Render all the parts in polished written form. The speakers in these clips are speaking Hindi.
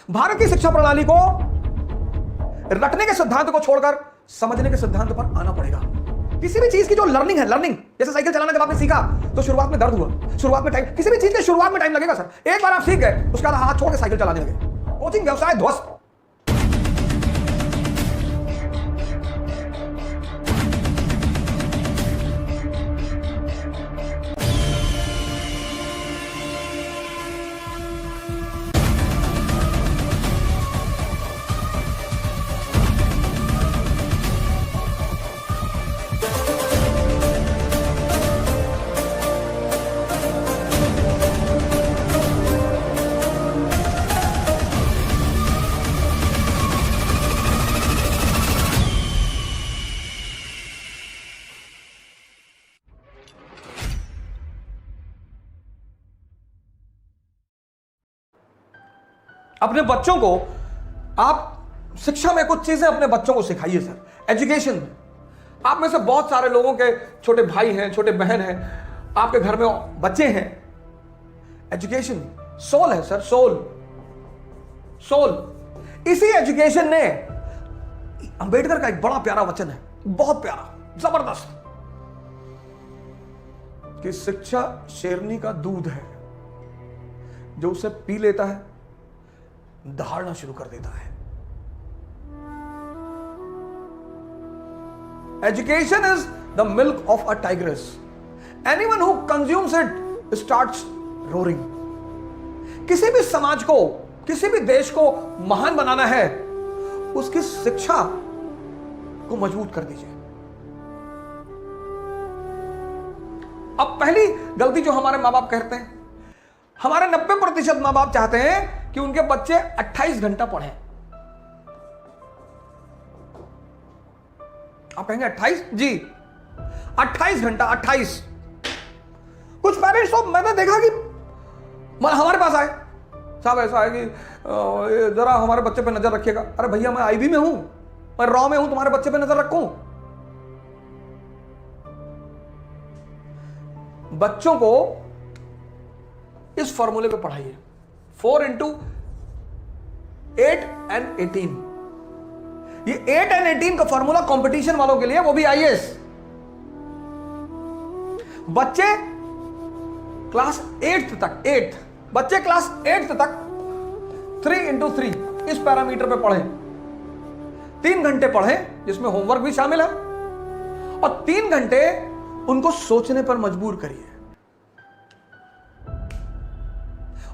भारत की शिक्षा प्रणाली को रटने के सिद्धांत को छोड़कर समझने के सिद्धांत पर आना पड़ेगा। किसी भी चीज की जो लर्निंग है, लर्निग जैसे साइकिल चलाना जब आपने सीखा तो शुरुआत में दर्द हुआ, शुरुआत में टाइम, किसी भी चीज के शुरुआत में टाइम लगेगा सर। एक बार आप सीख गए उसके बाद हाथ छोड़ के साइकिल चलाने लगे। कोचिंग व्यवसाय ध्वस्त। अपने बच्चों को आप शिक्षा में कुछ चीजें अपने बच्चों को सिखाइए सर। एजुकेशन, आप में से बहुत सारे लोगों के छोटे भाई हैं, छोटे बहन हैं, आपके घर में बच्चे हैं। एजुकेशन सोल है सर, सोल। सोल इसी एजुकेशन ने, अंबेडकर का एक बड़ा प्यारा वचन है, बहुत प्यारा, जबरदस्त, कि शिक्षा शेरनी का दूध है, जो उसे पी लेता है दहाड़ना शुरू कर देता है। Education is the milk of a tigress, anyone who consumes it starts roaring. किसी भी समाज को, किसी भी देश को महान बनाना है, उसकी शिक्षा को मजबूत कर दीजिए। अब पहली गलती जो हमारे मां बाप करते हैं, हमारे 90% मां बाप चाहते हैं कि उनके बच्चे 28 घंटा पढ़ें। आप कहेंगे 28? जी 28 घंटा, 28। कुछ पेरेंट्स तो मैंने देखा कि हमारे पास आए, साहब ऐसा है कि जरा हमारे बच्चे पे नजर रखिएगा। अरे भैया मैं आईबी में हूं, मैं रॉ में हूं, तुम्हारे बच्चे पे नजर रखूं? बच्चों को इस फॉर्मूले पे पढ़ाइए, 4 into 8 and 18। ये 8 and 18 का फॉर्मूला कंपटीशन वालों के लिए, वो भी आईएएस। बच्चे क्लास 8th तक, 8 बच्चे क्लास 8th तक 3 into 3 इस पैरामीटर पे पढ़ें। 3 घंटे पढ़ें जिसमें होमवर्क भी शामिल है, और 3 घंटे उनको सोचने पर मजबूर करिए।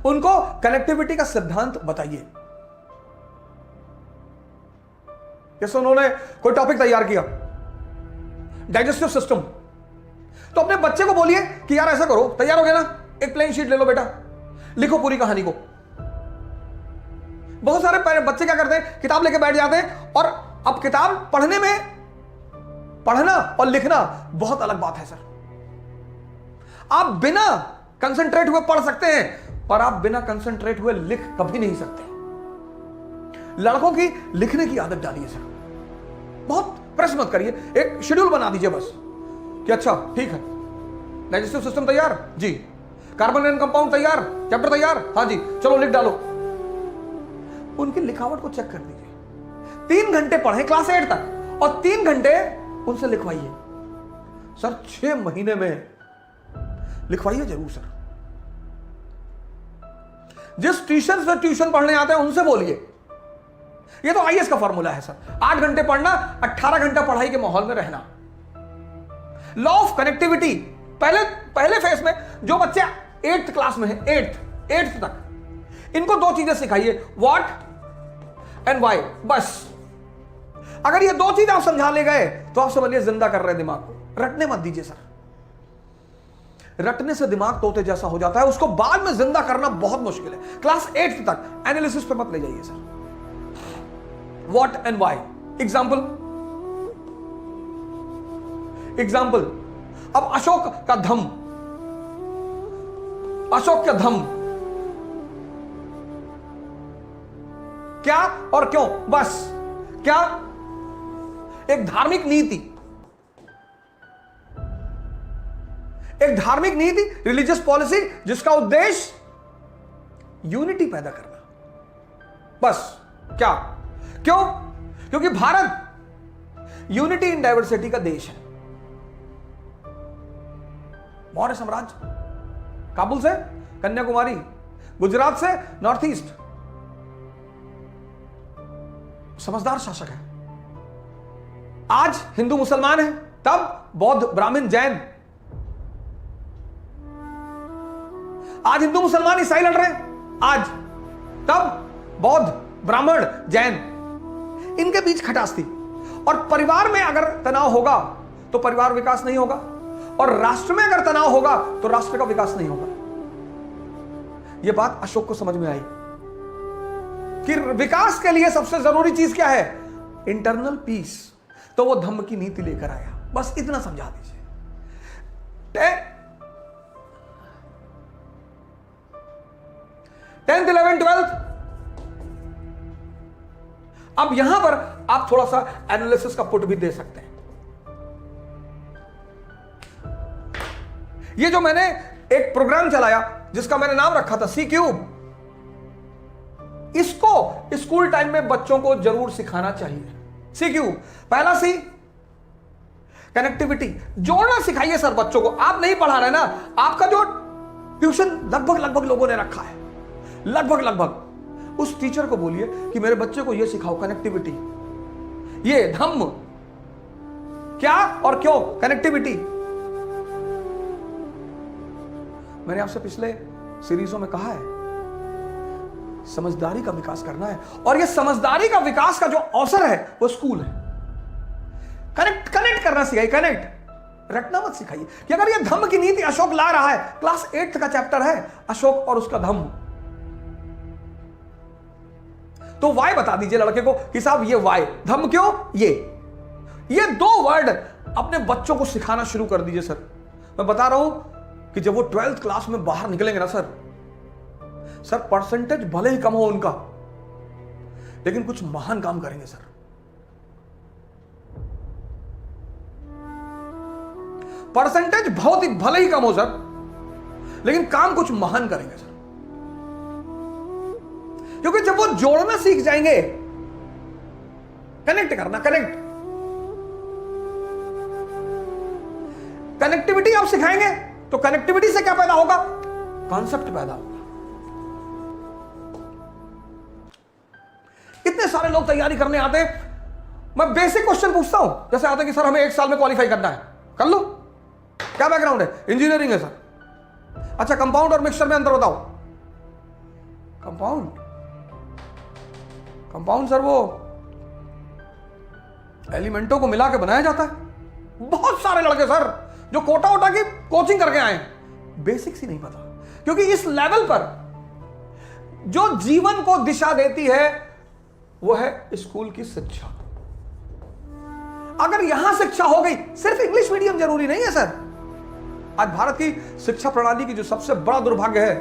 उनको कनेक्टिविटी का सिद्धांत बताइए। जैसे उन्होंने कोई टॉपिक तैयार किया, डाइजेस्टिव सिस्टम, तो अपने बच्चे को बोलिए कि यार ऐसा करो, तैयार हो गया ना, एक प्लेन शीट ले लो बेटा, लिखो पूरी कहानी को। बहुत सारे बच्चे क्या करते हैं, किताब लेके बैठ जाते हैं, और अब किताब पढ़ने में, पढ़ना और लिखना बहुत अलग बात है सर। आप बिना कंसंट्रेट हुए पढ़ सकते हैं, पर आप बिना कंसंट्रेट हुए लिख कभी नहीं सकते। लड़कों की लिखने की आदत डालिए सर, बहुत प्रेस मत करिए, एक शेड्यूल बना दीजिए बस कि अच्छा ठीक है, डाइजेस्टिव सिस्टम तैयार जी, कार्बन एंड कंपाउंड तैयार, चैप्टर तैयार, हाँ जी चलो लिख डालो। उनकी लिखावट को चेक कर दीजिए। 3 घंटे पढ़े क्लास 8 तक, और 3 घंटे उनसे लिखवाइए सर। 6 महीने में लिखवाइए जरूर सर। जिस ट्यूशन से ट्यूशन पढ़ने आते हैं उनसे बोलिए, ये तो आईएएस का फॉर्मूला है सर। 8 घंटे पढ़ना, 18 घंटा पढ़ाई के माहौल में रहना। लॉ ऑफ कनेक्टिविटी, पहले फेज में जो बच्चे 8th क्लास में है, 8th तक, इनको 2 चीजें सिखाइए, व्हाट एंड व्हाई, बस। अगर ये 2 चीज आप समझा ले गए तो आप समझिए जिंदा कर रहे हैं दिमाग को। रटने मत दीजिए सर, रटने से दिमाग तोते जैसा हो जाता है, उसको बाद में जिंदा करना बहुत मुश्किल है। क्लास 8th तक एनालिसिस पे मत ले जाइए sir. What and why, example, अब अशोक का धम, अशोक का धम क्या और क्यों, बस। क्या? एक धार्मिक नीति, एक धार्मिक नीति, रिलीजियस पॉलिसी, जिसका उद्देश्य यूनिटी पैदा करना। बस। क्या? क्यों? क्योंकि भारत यूनिटी इन डाइवर्सिटी का देश है। मौर्य साम्राज्य, काबुल से कन्याकुमारी, गुजरात से नॉर्थ ईस्ट, समझदार शासक है। आज हिंदू मुसलमान है, तब बौद्ध ब्राह्मण जैन। आज हिंदू मुसलमान ईसाई लड़ रहे हैं, आज तब बौद्ध ब्राह्मण जैन, इनके बीच खटास थी। और परिवार में अगर तनाव होगा तो परिवार विकास नहीं होगा, और राष्ट्र में अगर तनाव होगा तो राष्ट्र का विकास नहीं होगा। यह बात अशोक को समझ में आई कि विकास के लिए सबसे जरूरी चीज क्या है? Internal peace. तो वो धम्म की नीति लेकर आया। बस इतना समझा दीजिए। 10th 11th 12th। अब यहां पर आप थोड़ा सा एनालिसिस का पुट भी दे सकते हैं। ये जो मैंने एक प्रोग्राम चलाया जिसका मैंने नाम रखा था सी क्यूब, इसको स्कूल टाइम में बच्चों को जरूर सिखाना चाहिए। सी क्यूब, पहला सी कनेक्टिविटी, जोड़ना सिखाइए सर बच्चों को। आप नहीं पढ़ा रहे ना, आपका जो ट्यूशन लगभग लोगों ने रखा है, लगभग उस टीचर को बोलिए कि मेरे बच्चे को यह सिखाओ कनेक्टिविटी, ये धम्म क्या और क्यों कनेक्टिविटी। मैंने आपसे पिछले सीरीजों में कहा है, समझदारी का विकास करना है, और यह समझदारी का विकास का जो अवसर है वो स्कूल है। कनेक्ट करना सिखाइए, कनेक्ट रटना मत सिखाइए कि अगर यह धम्म की नीति अशोक ला रहा है, क्लास 8th का चैप्टर है अशोक और उसका धम्म, तो वाई बता दीजिए लड़के को कि साहब ये वाई, धम्म क्यों, ये 2 वर्ड अपने बच्चों को सिखाना शुरू कर दीजिए सर। मैं बता रहा हूं कि जब वो 12th क्लास में बाहर निकलेंगे ना सर परसेंटेज भले ही कम हो उनका, लेकिन कुछ महान काम करेंगे सर। परसेंटेज बहुत ही भले ही कम हो सर, लेकिन काम कुछ महान करेंगे सर। क्योंकि जब वो जोड़ना सीख जाएंगे, कनेक्ट करना, कनेक्टिविटी आप सिखाएंगे तो कनेक्टिविटी से क्या पैदा होगा? कॉन्सेप्ट पैदा होगा। इतने सारे लोग तैयारी करने आते हैं, मैं बेसिक क्वेश्चन पूछता हूं, जैसे आते कि सर हमें 1 साल में क्वालिफाई करना है, कर लो। क्या बैकग्राउंड है? इंजीनियरिंग है सर। अच्छा, कंपाउंड और मिक्सचर में अंतर बताओ। कंपाउंड सर वो एलिमेंटों को मिला के बनाया जाता है। बहुत सारे लड़के सर जो कोटा की कोचिंग करके आए, बेसिक्स ही नहीं पता। क्योंकि इस लेवल पर जो जीवन को दिशा देती है वो है स्कूल की शिक्षा। अगर यहां शिक्षा हो गई, सिर्फ इंग्लिश मीडियम जरूरी नहीं है सर। आज भारत की शिक्षा प्रणाली की जो सबसे बड़ा दुर्भाग्य है,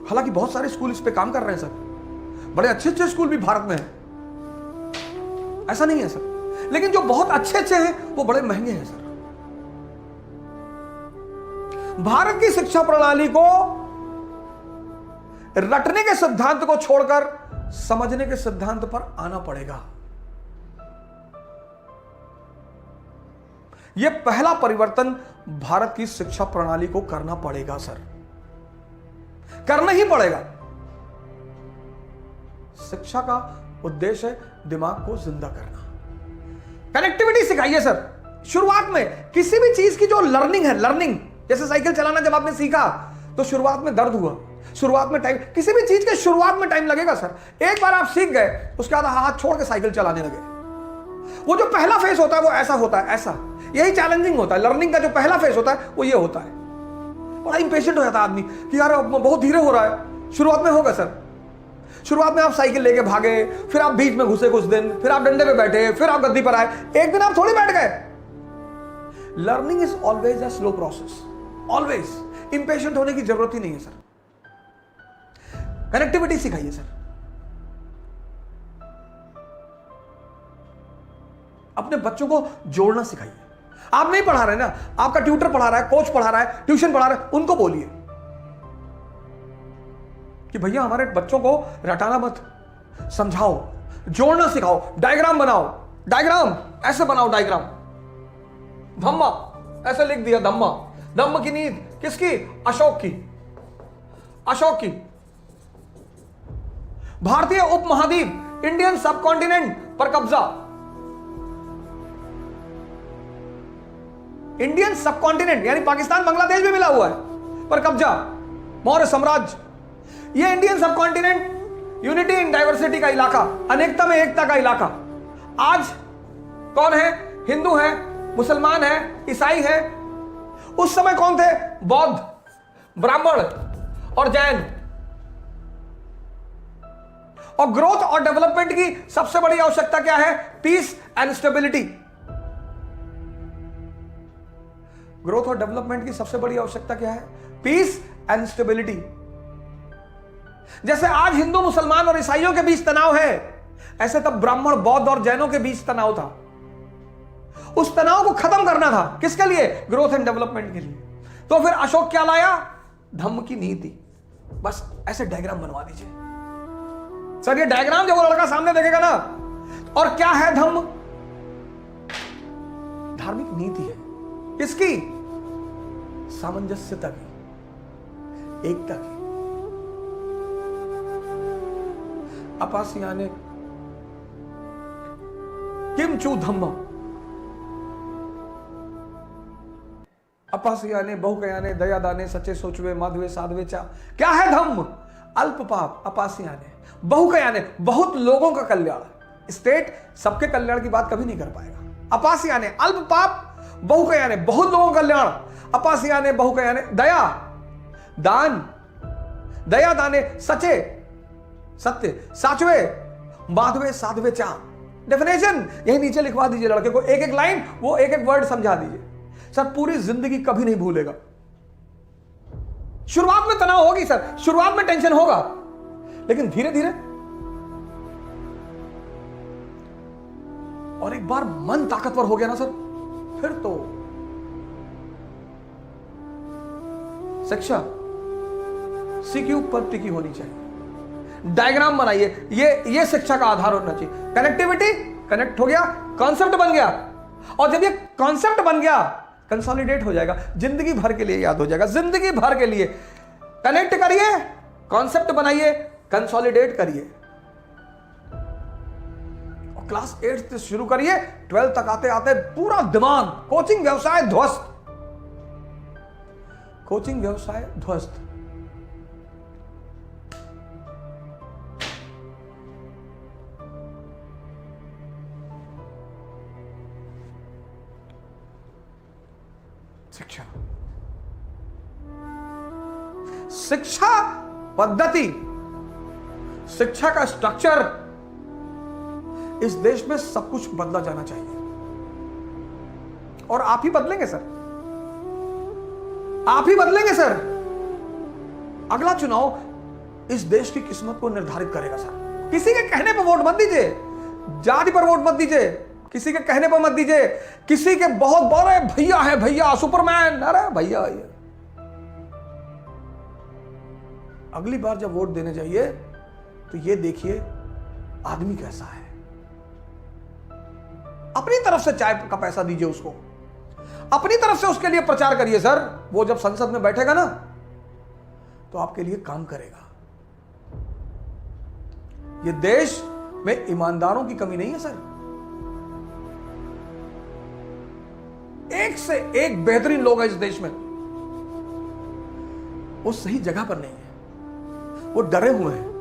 हालांकि बहुत सारे स्कूल इस पे काम कर रहे हैं सर, बड़े अच्छे स्कूल भी भारत में हैं, ऐसा नहीं है सर, लेकिन जो बहुत अच्छे हैं वो बड़े महंगे हैं सर। भारत की शिक्षा प्रणाली को रटने के सिद्धांत को छोड़कर समझने के सिद्धांत पर आना पड़ेगा। यह पहला परिवर्तन भारत की शिक्षा प्रणाली को करना पड़ेगा सर, करना ही पड़ेगा। शिक्षा का उद्देश्य है दिमाग को जिंदा करना। कनेक्टिविटी सिखाइए सर। शुरुआत में किसी भी चीज की जो लर्निंग, जैसे साइकिल चलाना जब आपने सीखा तो शुरुआत में दर्द हुआ, शुरुआत में टाइम, किसी भी चीज के शुरुआत में टाइम लगेगा सर। एक बार आप सीख गए, उसके बाद हाथ छोड़ के साइकिल चलाने लगे। वो जो पहला फेज होता है वो ऐसा होता है, ऐसा, यही चैलेंजिंग होता है। लर्निंग का जो पहला फेज होता है वो ये होता है। बड़ा इंपेशेंट हो जाता है आदमी कि यार बहुत धीरे हो रहा है। शुरुआत में होगा सर, शुरुआत में आप साइकिल लेके भागे, फिर आप बीच में घुसे कुछ दिन, फिर आप डंडे पे बैठे, फिर आप गद्दी पर आए, एक दिन आप थोड़ी बैठ गए। Learning is always a slow process, always. Impatient होने की जरूरत ही नहीं है सर। कनेक्टिविटी सिखाइए सर। अपने बच्चों को जोड़ना सिखाइए। आप नहीं पढ़ा रहे ना, आपका ट्यूटर पढ़ा रहा है, कोच पढ़ा रहा है, ट्यूशन पढ़ा रहा है, उनको बोलिए कि भैया हमारे बच्चों को रटाना मत, समझाओ, जोड़ना सिखाओ, डायग्राम बनाओ, डायग्राम ऐसे बनाओ, डायग्राम धम्मा ऐसे लिख दिया, धम्मा, धम्म की नींद किसकी? अशोक की, अशोक की। भारतीय उपमहाद्वीप, इंडियन सबकॉन्टिनेंट पर कब्जा, इंडियन सबकॉन्टिनेंट यानी पाकिस्तान बांग्लादेश भी मिला हुआ है पर कब्जा, मौर्य साम्राज्य। ये Indian subcontinent unity in diversity का इलाका, अनेकता में एकता का इलाका। आज कौन है? हिंदू है, मुसलमान है, ईसाई है। उस समय कौन थे? बौद्ध, ब्राह्मण और जैन। और ग्रोथ और डेवलपमेंट की सबसे बड़ी आवश्यकता क्या है? Peace and stability. ग्रोथ और डेवलपमेंट की सबसे बड़ी आवश्यकता क्या है? Peace and stability. जैसे आज हिंदू, मुसलमान और ईसाइयों के बीच तनाव है, ऐसे तब ब्राह्मण, बौद्ध और जैनों के बीच तनाव था। उस तनाव को खत्म करना था, किसके लिए? ग्रोथ एंड डेवलपमेंट के लिए। तो फिर अशोक क्या लाया? धम्म की नीति। बस ऐसे डायग्राम बनवा दीजिए सर। ये डायग्राम जब वो लड़का सामने देखेगा ना, और क्या है धम्म? धार्मिक नीति है। किसकी? सामंजस्यता की, एकता की। अपासियाने किमचू धम्म, अपासियाने बहुकयाने दयादाने सच्चे सोचवे माधवे साधवे चा। क्या है धम्म? अल्प पाप, अपासियाने बहुकयाने, बहुत लोगों का कल्याण। स्टेट सबके कल्याण की बात कभी नहीं कर पाएगा। अपासियाने अल्प पाप, बहुकयाने बहुत लोगों का कल्याण, अपासियाने बहुकयाने दया दान, दया दाने सचे सत्य, साचवे माधवे साधवे चा। डेफिनेशन यही नीचे लिखवा दीजिए लड़के को, एक एक लाइन, वो एक एक वर्ड समझा दीजिए सर। पूरी जिंदगी कभी नहीं भूलेगा। शुरुआत में तनाव होगी सर, शुरुआत में टेंशन होगा, लेकिन धीरे धीरे, और एक बार मन ताकतवर हो गया ना सर, फिर तो शिक्षा सीक्यू पर टिकी होनी चाहिए। डायग्राम बनाइए, ये शिक्षा का आधार होना चाहिए। कनेक्टिविटी, कनेक्ट हो गया, कॉन्सेप्ट बन गया, और जब ये कॉन्सेप्ट बन गया कंसोलिडेट हो जाएगा, जिंदगी भर के लिए याद हो जाएगा, जिंदगी भर के लिए। कनेक्ट करिए, कॉन्सेप्ट बनाइए, कंसोलिडेट करिए, और क्लास 8 से शुरू करिए, 12 तक आते आते पूरा दिमाग। कोचिंग व्यवसाय ध्वस्त, कोचिंग व्यवसाय ध्वस्त। शिक्षा, शिक्षा पद्धति, शिक्षा का स्ट्रक्चर, इस देश में सब कुछ बदला जाना चाहिए, और आप ही बदलेंगे सर, आप ही बदलेंगे सर। अगला चुनाव इस देश की किस्मत को निर्धारित करेगा सर। किसी के कहने पर वोट मत दीजिए, जाति पर वोट मत दीजिए, किसी के कहने पर मत दीजिए, किसी के बहुत बड़े भैया है, भैया सुपरमैन, अरे भैया भैया। अगली बार जब वोट देने जाइए तो ये देखिए आदमी कैसा है। अपनी तरफ से चाय का पैसा दीजिए उसको, अपनी तरफ से उसके लिए प्रचार करिए सर। वो जब संसद में बैठेगा ना तो आपके लिए काम करेगा। ये देश में ईमानदारों की कमी नहीं है सर, एक से एक बेहतरीन लोग हैं इस देश में। वो सही जगह पर नहीं है, वो डरे हुए हैं।